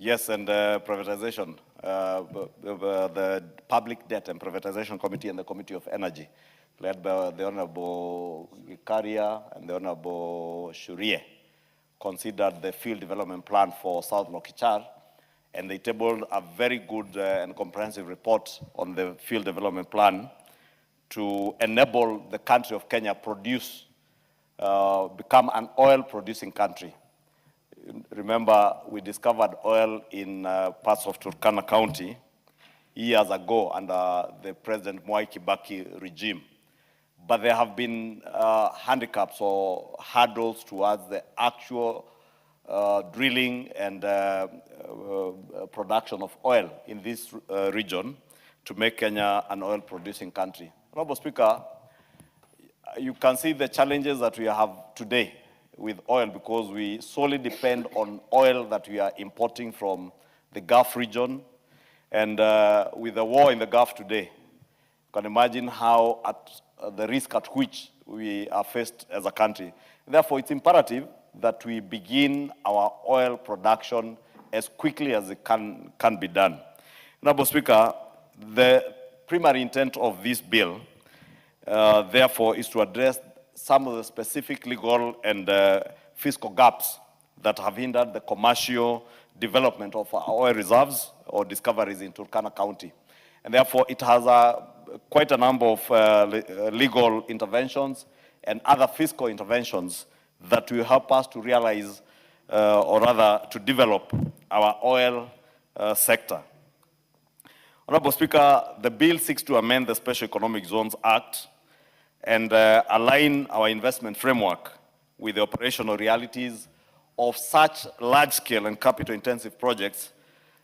Yes, and privatization, the Public Debt and Privatization Committee and the Committee of Energy, led by the Honorable Gikaria and the Honorable Shurie, considered the field development plan for South Lokichar, and they tabled a very good and comprehensive report on the field development plan to enable the country of Kenya become an oil-producing country. Remember, we discovered oil in parts of Turkana County years ago under the President Mwai Kibaki regime. But there have been handicaps or hurdles towards the actual drilling and production of oil in this region to make Kenya an oil-producing country. Honorable Speaker, you can see the challenges that we have today with oil because we solely depend on oil that we are importing from the Gulf region. And with the war in the Gulf today, you can imagine how the risk at which we are faced as a country. Therefore, it's imperative that we begin our oil production as quickly as it can be done. Honorable Speaker, the primary intent of this bill, therefore, is to address some of the specific legal and fiscal gaps that have hindered the commercial development of our oil reserves or discoveries in Turkana County. And therefore, it has quite a number of legal interventions and other fiscal interventions that will help us to realize, or rather to develop our oil sector. Honorable Speaker, the bill seeks to amend the Special Economic Zones Act and align our investment framework with the operational realities of such large-scale and capital-intensive projects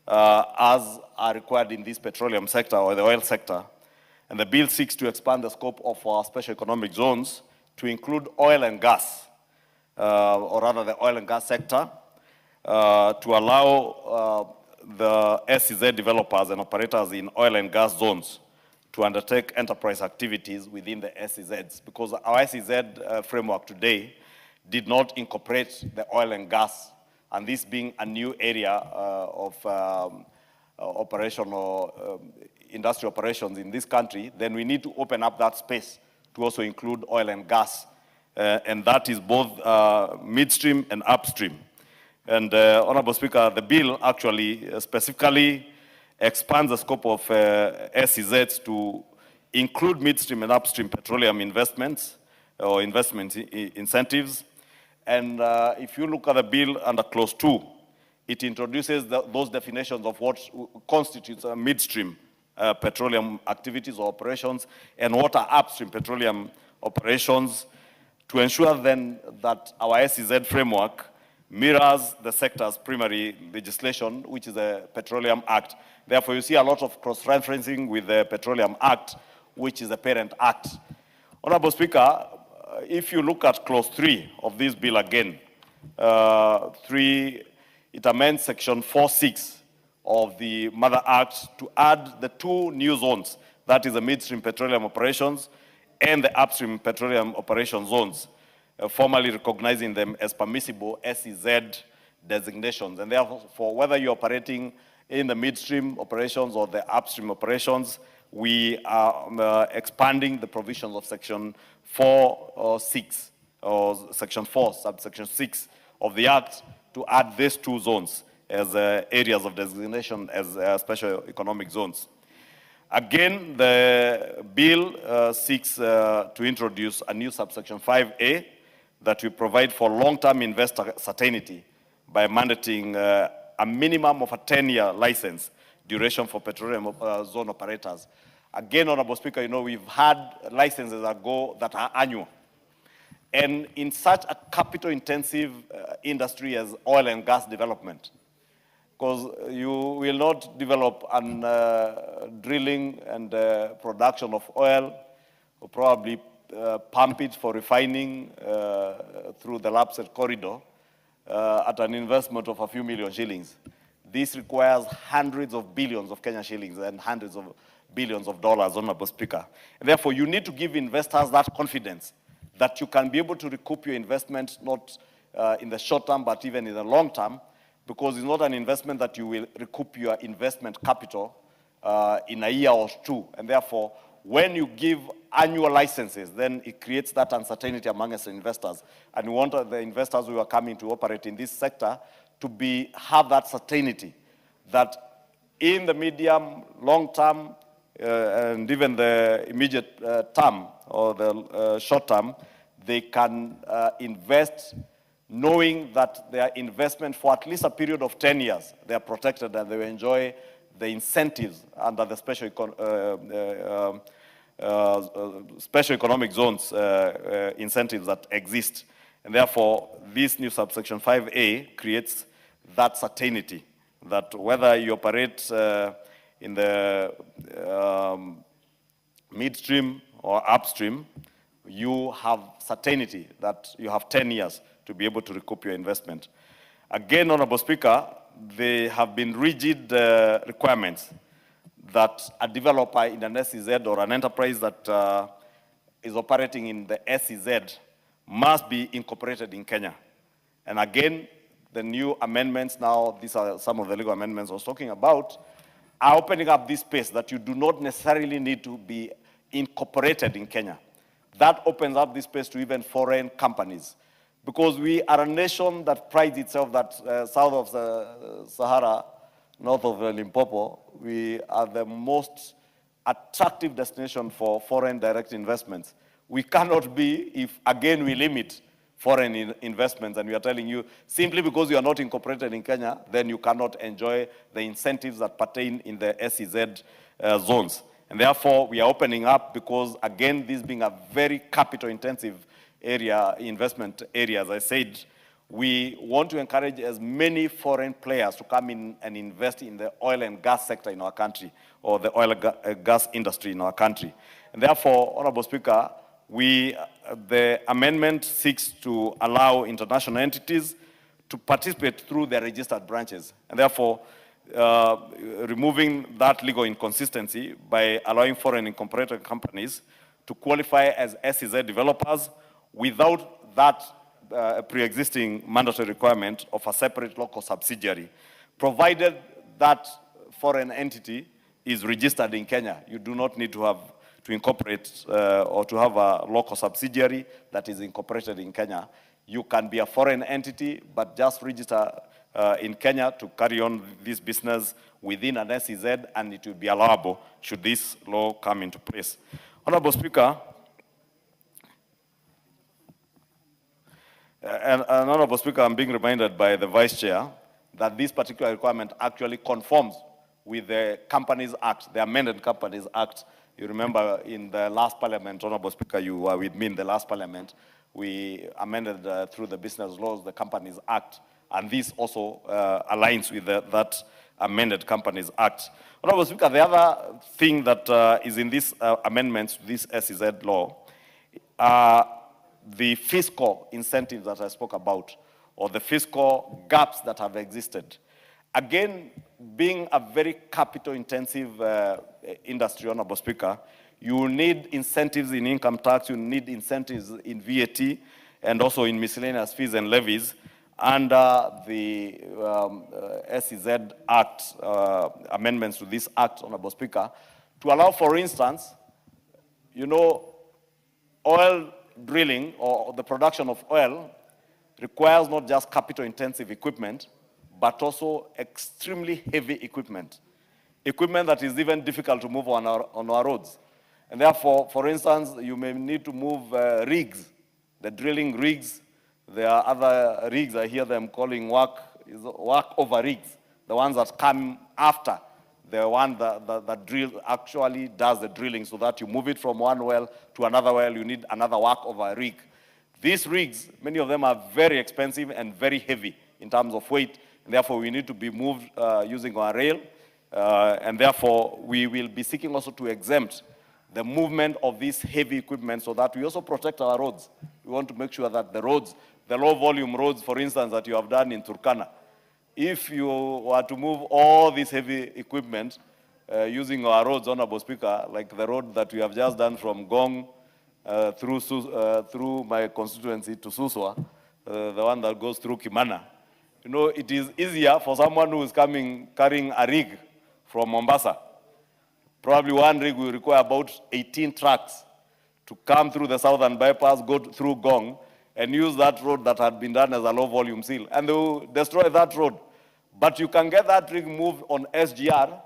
as are required in this petroleum sector or the oil sector. And the bill seeks to expand the scope of our special economic zones to include oil and gas, or rather the oil and gas sector, to allow the SEZ developers and operators in oil and gas zones to undertake enterprise activities within the SEZs, because our SEZ framework today did not incorporate the oil and gas, and this being a new area of operational industrial operations in this country, then we need to open up that space to also include oil and gas, and that is both midstream and upstream. And Honorable Speaker, the bill actually specifically expands the scope of SEZs to include midstream and upstream petroleum investments or investment incentives. And if you look at the bill under Clause 2, it introduces those definitions of what constitutes a midstream petroleum activities or operations and what are upstream petroleum operations to ensure then that our SEZ framework mirrors the sector's primary legislation, which is the Petroleum Act. Therefore, you see a lot of cross-referencing with the Petroleum Act, which is the parent act. Honorable Speaker, if you look at Clause 3 of this bill again, it amends Section 4.6 of the Mother Act to add the two new zones, that is the midstream petroleum operations and the upstream petroleum operation zones, formally recognizing them as permissible SEZ designations. And therefore, whether you're operating in the midstream operations or the upstream operations, we are expanding the provisions of Section 4.6 or Section 4, subsection 6 of the Act to add these two zones as areas of designation as special economic zones. Again, the bill seeks to introduce a new subsection 5A that will provide for long-term investor certainty by mandating a minimum of a 10-year license duration for petroleum zone operators. Again, Honorable Speaker, you know, we've had licenses that are annual. And in such a capital-intensive industry as oil and gas development, because you will not develop drilling and production of oil, or probably pump it for refining through the Lapsset corridor at an investment of a few million shillings. This requires hundreds of billions of Kenyan shillings and hundreds of billions of dollars, Honorable Speaker. And therefore, you need to give investors that confidence that you can be able to recoup your investment, not in the short term, but even in the long term, because it's not an investment that you will recoup your investment capital in a year or two. And therefore, when you give annual licenses, then it creates that uncertainty amongst investors. And we want the investors who are coming to operate in this sector to have that certainty that in the medium, long term, and even the immediate term or the short term, they can invest knowing that their investment for at least a period of 10 years, they are protected and they will enjoy the incentives under the special economic zones incentives that exist. And therefore, this new subsection 5A creates that certainty that whether you operate in the midstream or upstream, you have certainty that you have 10 years to be able to recoup your investment. Again, Honorable Speaker, there have been rigid requirements that a developer in an SEZ or an enterprise that is operating in the SEZ must be incorporated in Kenya. And again, the new amendments now, these are some of the legal amendments I was talking about, are opening up this space that you do not necessarily need to be incorporated in Kenya. That opens up this space to even foreign companies. Because we are a nation that prides itself that south of the Sahara, north of Limpopo, we are the most attractive destination for foreign direct investments. We cannot be if, again, we limit foreign investments, and we are telling you, simply because you are not incorporated in Kenya, then you cannot enjoy the incentives that pertain in the SEZ zones. And therefore, we are opening up because, again, this being a very capital-intensive area, investment area, as I said, we want to encourage as many foreign players to come in and invest in the oil and gas sector in our country, or the oil and gas industry in our country. And therefore, Honorable Speaker, the amendment seeks to allow international entities to participate through their registered branches. And therefore, removing that legal inconsistency by allowing foreign incorporated companies to qualify as SEZ developers without that pre-existing mandatory requirement of a separate local subsidiary, provided that foreign entity is registered in Kenya. You do not need to incorporate or to have a local subsidiary that is incorporated in Kenya. You can be a foreign entity, but just register in Kenya to carry on this business within an SEZ, and it will be allowable should this law come into place. Honorable Speaker, and Honorable Speaker, I'm being reminded by the Vice Chair that this particular requirement actually conforms with the Companies Act, the amended Companies Act. You remember in the last Parliament, Honorable Speaker, you were with me in the last Parliament, we amended through the business laws, the Companies Act, and this also aligns with that amended Companies Act. Honorable Speaker, the other thing that is in this amendments to this SEZ law the fiscal incentives that I spoke about, or the fiscal gaps that have existed. Again, being a very capital-intensive industry, Honorable Speaker, you need incentives in income tax, you need incentives in VAT, and also in miscellaneous fees and levies under the SEZ Act, amendments to this Act, Honorable Speaker, to allow, for instance, oil drilling or the production of oil requires not just capital-intensive equipment, but also extremely heavy equipment that is even difficult to move on our roads. And therefore, for instance, you may need to move rigs, the drilling rigs. There are other rigs, I hear them calling work over rigs, the ones that come after the one that actually does the drilling, so that you move it from one well to another well, you need another work over rig. These rigs, many of them are very expensive and very heavy in terms of weight, and therefore we need to be moved using our rail, and therefore we will be seeking also to exempt the movement of this heavy equipment so that we also protect our roads. We want to make sure that the roads, the low volume roads, for instance, that you have done in Turkana, if you were to move all this heavy equipment using our roads, Honorable Speaker, like the road that we have just done from Gong through my constituency to Suswa, the one that goes through Kimana, You know, it is easier for someone who is carrying a rig from Mombasa. Probably one rig will require about 18 trucks to come through the southern bypass, go through Gong, and use that road that had been done as a low-volume seal. And they will destroy that road. But you can get that rig moved on SGR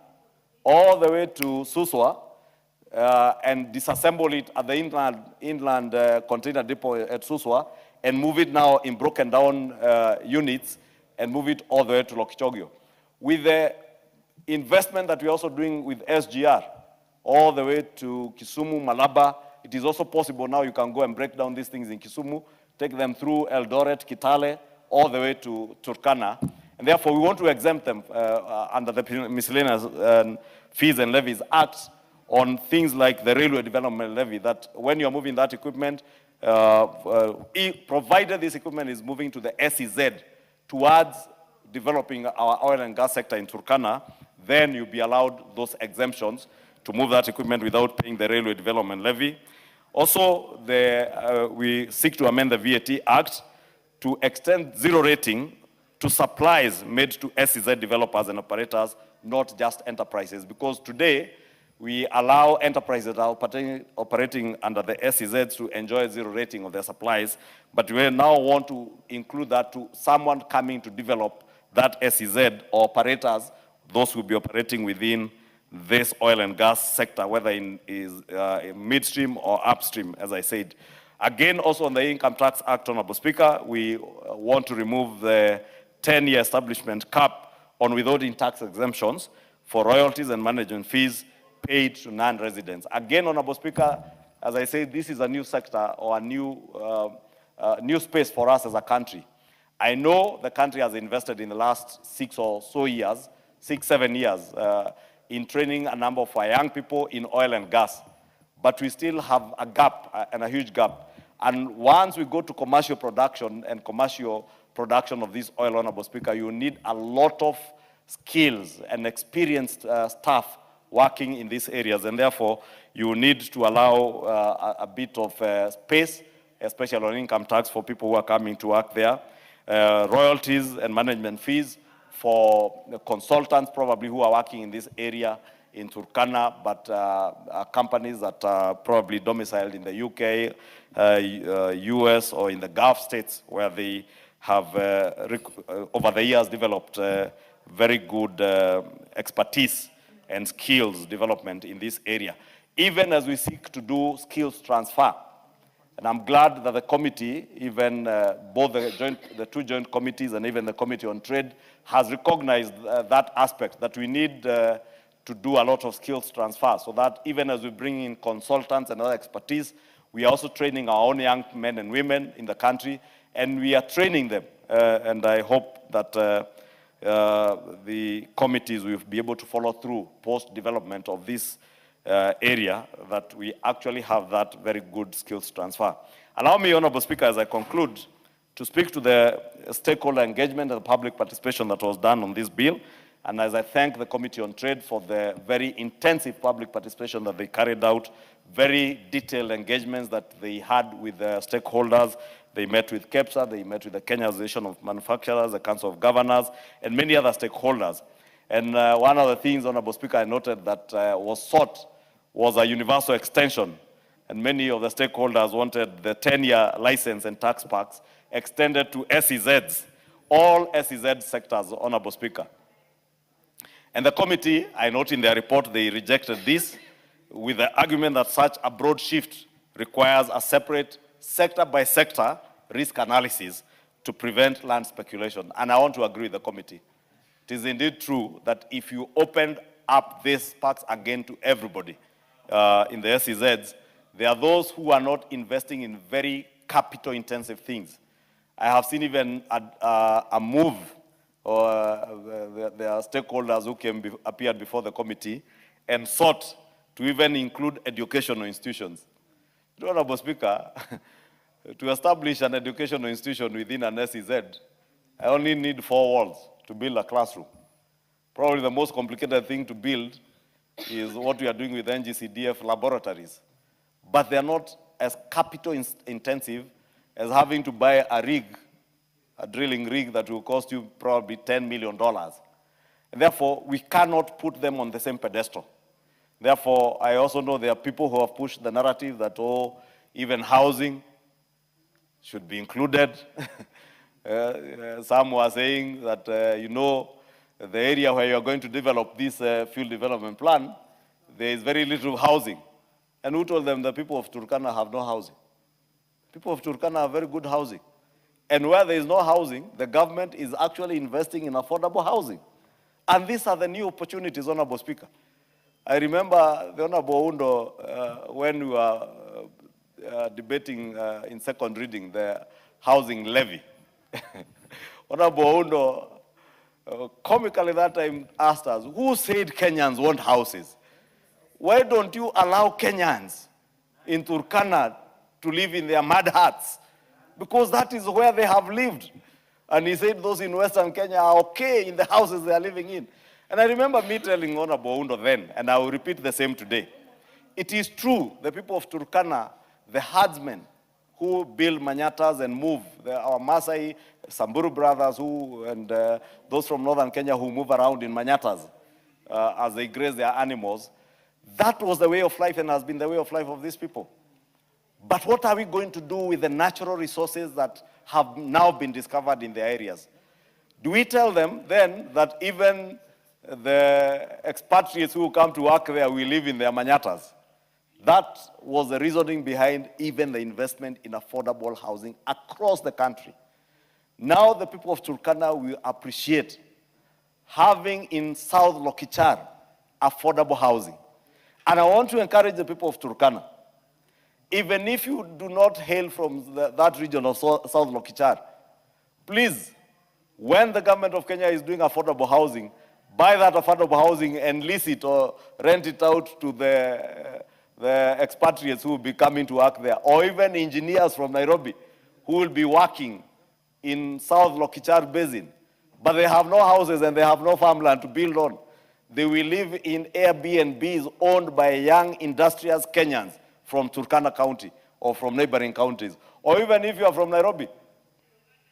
all the way to Suswa and disassemble it at the inland container depot at Suswa and move it now in broken down units and move it all the way to Lokichogio. With the investment that we're also doing with SGR, all the way to Kisumu, Malaba, it is also possible now you can go and break down these things in Kisumu, take them through Eldoret, Kitale, all the way to Turkana. And therefore, we want to exempt them under the Miscellaneous Fees and Levies Act on things like the Railway Development Levy, that when you're moving that equipment, provided this equipment is moving to the SEZ towards developing our oil and gas sector in Turkana, then you'll be allowed those exemptions to move that equipment without paying the Railway Development Levy. Also, we seek to amend the VAT Act to extend zero rating to supplies made to SEZ developers and operators, not just enterprises. Because today, we allow enterprises that are operating under the SEZs to enjoy zero rating of their supplies, but we now want to include that to someone coming to develop that SEZ or operators, those who will be operating within this oil and gas sector, whether in midstream or upstream, as I said. Again, also on the Income Tax Act, Honorable Speaker, we want to remove the 10-year establishment cap on withholding tax exemptions for royalties and management fees paid to non-residents. Again, Honorable Speaker, as I say, this is a new sector or a new space for us as a country. I know the country has invested in the last 6 or so years, 7 years, in training a number of our young people in oil and gas. But we still have a gap, and a huge gap. And once we go to commercial production of this oil, Honorable Speaker, you need a lot of skills and experienced staff working in these areas. And therefore, you need to allow a bit of space, especially on income tax for people who are coming to work there. Royalties and management fees for the consultants probably who are working in this area in Turkana, but companies that are probably domiciled in the UK, US, or in the Gulf states, where they have, over the years, developed very good expertise and skills development in this area. Even as we seek to do skills transfer, and I'm glad that the committee, even both the two joint committees and even the Committee on Trade, has recognized that aspect, that we need to do a lot of skills transfer, so that even as we bring in consultants and other expertise, we are also training our own young men and women in the country, and we are training them. And I hope that the committees will be able to follow through post-development of this area, that we actually have that very good skills transfer. Allow me, Honorable Speaker, as I conclude, to speak to the stakeholder engagement and public participation that was done on this bill. And as I thank the Committee on Trade for the very intensive public participation that they carried out, very detailed engagements that they had with the stakeholders. They met with KEPSA, they met with the Kenya Association of Manufacturers, the Council of Governors, and many other stakeholders. And one of the things, Honorable Speaker, I noted that was sought was a universal extension. And many of the stakeholders wanted the 10-year license and tax packs extended to SEZs, all SEZ sectors, Honorable Speaker. And the committee, I note in their report, they rejected this with the argument that such a broad shift requires a separate sector-by-sector risk analysis to prevent land speculation. And I want to agree with the committee. It is indeed true that if you opened up these packs again to everybody in the SEZs, there are those who are not investing in very capital-intensive things. I have seen even a move, or there are stakeholders who appeared before the committee and sought to even include educational institutions. Honorable Speaker, to establish an educational institution within an SEZ, I only need 4 walls to build a classroom. Probably the most complicated thing to build is what we are doing with NGCDF laboratories. But they're not as capital intensive as having to buy a rig a drilling rig that will cost you probably $10 million. And therefore, we cannot put them on the same pedestal. Therefore, I also know there are people who have pushed the narrative that, oh, even housing should be included. Some were saying that, the area where you are going to develop this field development plan, there is very little housing. And who told them the people of Turkana have no housing? People of Turkana have very good housing. And where there is no housing, the government is actually investing in affordable housing. And these are the new opportunities, Honorable Speaker. I remember the Honorable Undo, when we were debating in second reading the housing levy. Honorable Undo, comically that time asked us, who said Kenyans want houses? Why don't you allow Kenyans in Turkana to live in their mud huts? Because that is where they have lived. And he said those in Western Kenya are okay in the houses they are living in. And I remember me telling Honorable Undo then, and I will repeat the same today. It is true, the people of Turkana, the herdsmen who build manyatas and move, our Maasai, Samburu brothers and those from northern Kenya who move around in manyatas as they graze their animals, that was the way of life and has been the way of life of these people. But what are we going to do with the natural resources that have now been discovered in the areas? Do we tell them then that even the expatriates who come to work there will live in their manyatas? That was the reasoning behind even the investment in affordable housing across the country. Now the people of Turkana will appreciate having in South Lokichar affordable housing. And I want to encourage the people of Turkana, even if you do not hail from that region of South Lokichar, please, when the government of Kenya is doing affordable housing, buy that affordable housing and lease it or rent it out to the expatriates who will be coming to work there, or even engineers from Nairobi who will be working in South Lokichar Basin, but they have no houses and they have no farmland to build on. They will live in Airbnbs owned by young industrious Kenyans from Turkana County or from neighboring counties. Or even if you are from Nairobi,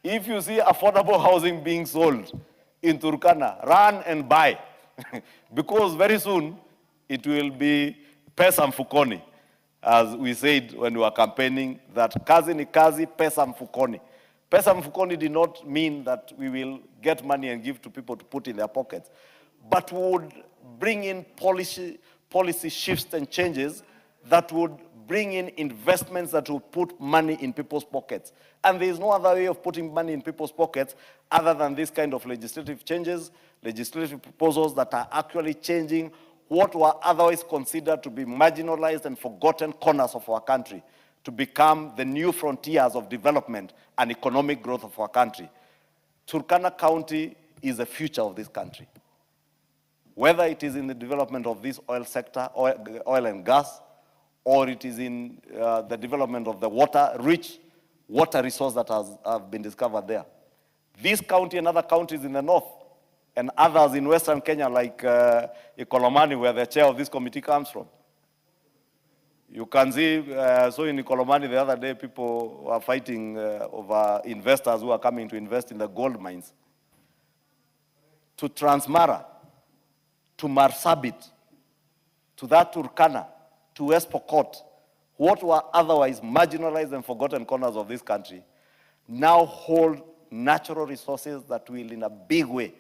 if you see affordable housing being sold in Turkana, run and buy. Because very soon it will be pesa mfukoni, as we said when we were campaigning, that kazi ni kazi, pesa mfukoni. Pesa mfukoni did not mean that we will get money and give to people to put in their pockets, but would bring in policy shifts and changes that would bring in investments that will put money in people's pockets. And there is no other way of putting money in people's pockets other than this kind of legislative changes, legislative proposals that are actually changing what were otherwise considered to be marginalized and forgotten corners of our country to become the new frontiers of development and economic growth of our country. Turkana County is the future of this country. Whether it is in the development of this oil sector, oil and gas, or it is in the development of the rich water resource that have been discovered there. This county and other counties in the north, and others in Western Kenya like Ikolomani, where the chair of this committee comes from. You can see, so in Ikolomani the other day, people were fighting over investors who are coming to invest in the gold mines. To Transmara, to Marsabit, to that Turkana, to West Pokot, what were otherwise marginalized and forgotten corners of this country, now hold natural resources that will, in a big way,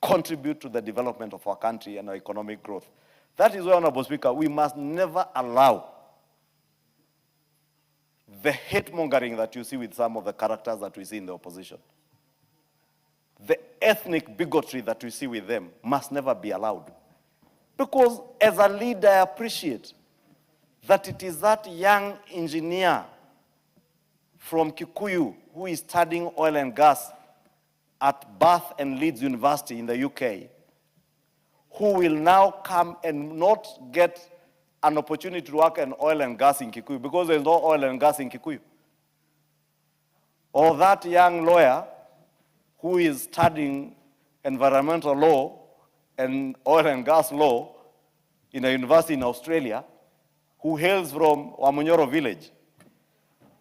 contribute to the development of our country and our economic growth. That is why, Honorable Speaker, we must never allow the hate-mongering that you see with some of the characters that we see in the opposition. The ethnic bigotry that we see with them must never be allowed. Because as a leader, I appreciate that it is that young engineer from Kikuyu who is studying oil and gas at Bath and Leeds University in the UK, who will now come and not get an opportunity to work in oil and gas in Kikuyu because there's no oil and gas in Kikuyu. Or that young lawyer who is studying environmental law and oil and gas law in a university in Australia, who hails from Wamunyoro village,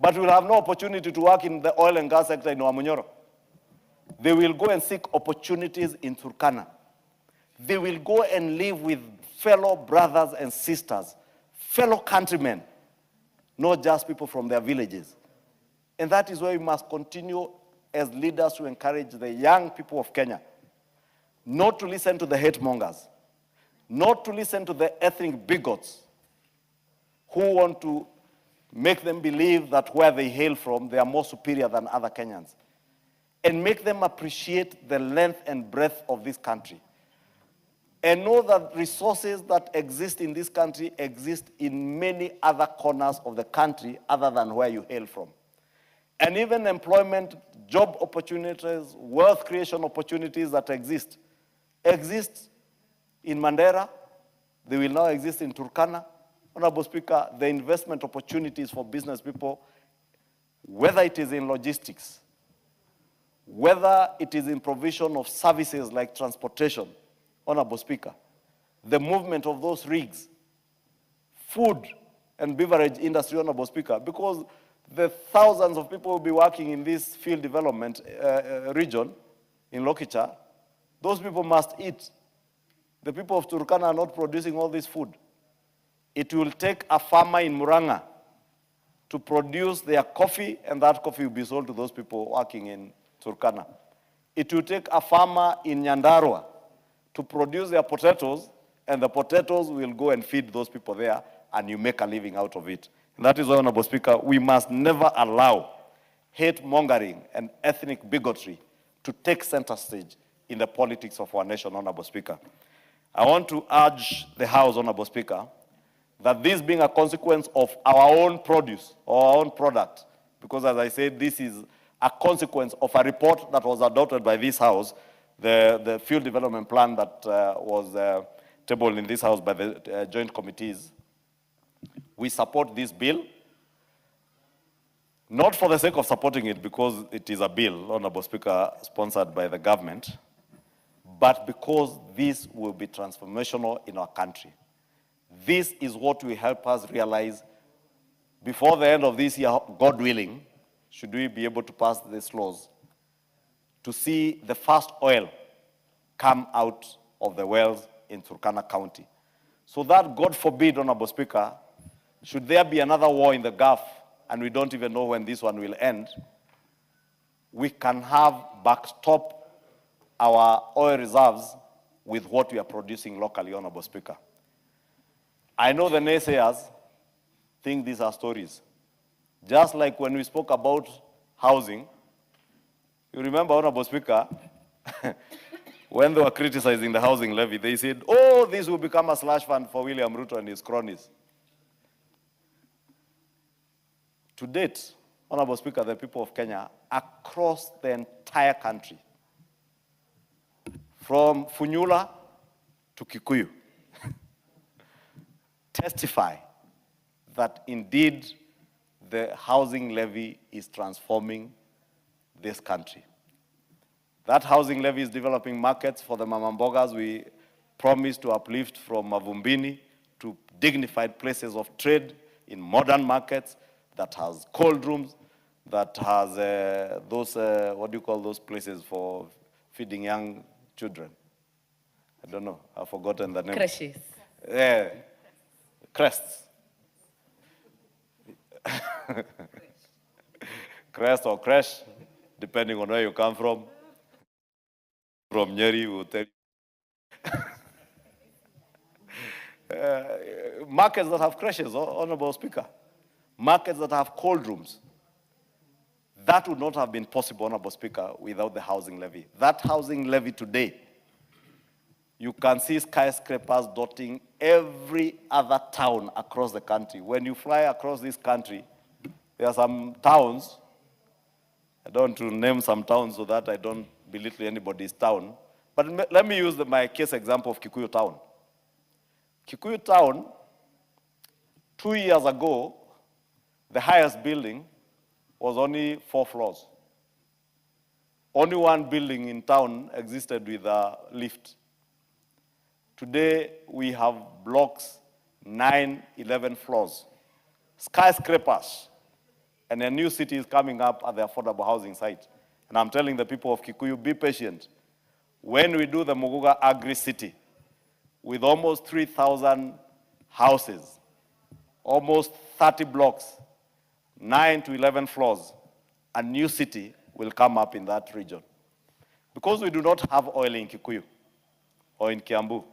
but will have no opportunity to work in the oil and gas sector in Wamunyoro. They will go and seek opportunities in Turkana. They will go and live with fellow brothers and sisters, fellow countrymen, not just people from their villages. And that is why we must continue as leaders to encourage the young people of Kenya not to listen to the hate mongers, not to listen to the ethnic bigots who want to make them believe that where they hail from, they are more superior than other Kenyans, and make them appreciate the length and breadth of this country. And know that resources that exist in this country exist in many other corners of the country other than where you hail from. And even employment, job opportunities, wealth creation opportunities that exist in Mandera. They will now exist in Turkana. Honorable Speaker, the investment opportunities for business people, whether it is in logistics, whether it is in provision of services like transportation, Honorable Speaker, the movement of those rigs, food and beverage industry, Honorable Speaker, because the thousands of people who will be working in this field development region in Lokicha, those people must eat. The people of Turkana are not producing all this food. It will take a farmer in Muranga to produce their coffee, and that coffee will be sold to those people working in Turkana. It will take a farmer in Nyandarua to produce their potatoes, and the potatoes will go and feed those people there, and you make a living out of it. And that is why, Honorable Speaker, we must never allow hate mongering and ethnic bigotry to take center stage in the politics of our nation, Honorable Speaker. I want to urge the House, Honorable Speaker, that this being a consequence of our own produce, or our own product, because as I said, this is a consequence of a report that was adopted by this House, the field development plan that was tabled in this House by the joint committees. We support this bill, not for the sake of supporting it because it is a bill, Honorable Speaker, sponsored by the government, but because this will be transformational in our country. This is what will help us realize before the end of this year, God willing, should we be able to pass these laws, to see the first oil come out of the wells in Turkana County. So that, God forbid, Honorable Speaker, should there be another war in the Gulf, and we don't even know when this one will end, we can have backstop our oil reserves with what we are producing locally, Honorable Speaker. I know the naysayers think these are stories. Just like when we spoke about housing, you remember, Honorable Speaker, when they were criticizing the housing levy, they said, oh, this will become a slush fund for William Ruto and his cronies. To date, Honorable Speaker, the people of Kenya, across the entire country, from Funyula to Kikuyu, testify that indeed the housing levy is transforming this country. That housing levy is developing markets for the mamambogas we promised to uplift from Mavumbini to dignified places of trade in modern markets that has cold rooms, that has those, what do you call those places for feeding young children? I don't know, I've forgotten the name. Creches. Yeah, crests. Crest or crash, depending on where you come from. From Nyeri, will tell you. Markets that have creches, Honorable Speaker. Markets that have cold rooms. That would not have been possible, Honorable Speaker, without the housing levy. That housing levy today, you can see skyscrapers dotting every other town across the country. When you fly across this country, there are some towns, I don't want to name some towns so that I don't belittle anybody's town, but let me use my case example of Kikuyu Town. Kikuyu Town, 2 years ago, the highest building was only 4 floors. Only one building in town existed with a lift. Today, we have blocks, 9, 11 floors, skyscrapers, and a new city is coming up at the affordable housing site. And I'm telling the people of Kikuyu, be patient. When we do the Muguga Agri-City, with almost 3,000 houses, almost 30 blocks, 9 to 11 floors, a new city will come up in that region. Because we do not have oil in Kikuyu or in Kiambu,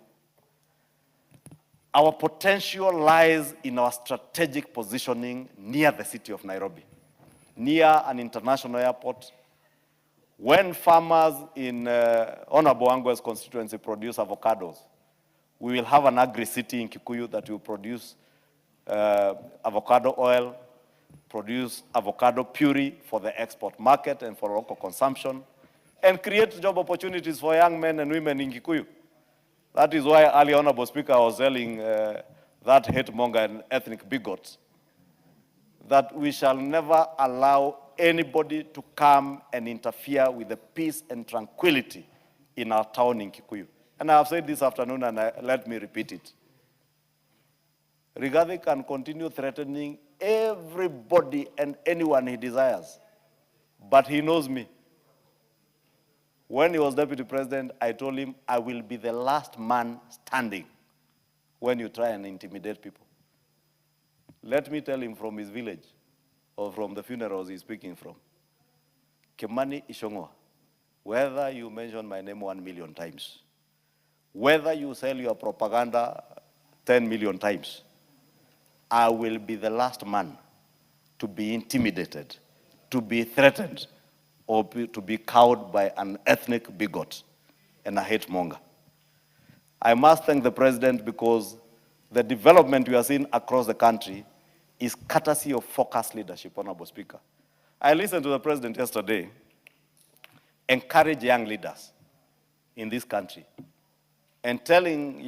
our potential lies in our strategic positioning near the city of Nairobi, near an international airport. When farmers in Honorable Angwe's constituency produce avocados, we will have an agri-city in Kikuyu that will produce avocado oil, produce avocado puree for the export market and for local consumption, and create job opportunities for young men and women in Kikuyu. That is why earlier, Honorable Speaker, was telling that hate monger and ethnic bigot that we shall never allow anybody to come and interfere with the peace and tranquility in our town in Kikuyu. And I have said this afternoon, and let me repeat it. Rigathi can continue threatening everybody and anyone he desires, but he knows me. When he was deputy president, I told him, I will be the last man standing when you try and intimidate people. Let me tell him from his village, or from the funerals he's speaking from. Kimani, Ichung'wah, whether you mention my name 1 million times, whether you sell your propaganda 10 million times, I will be the last man to be intimidated, to be threatened, or to be cowed by an ethnic bigot and a hate monger. I must thank the president because the development we are seeing across the country is courtesy of focused leadership, Honorable Speaker. I listened to the president yesterday encourage young leaders in this country and telling young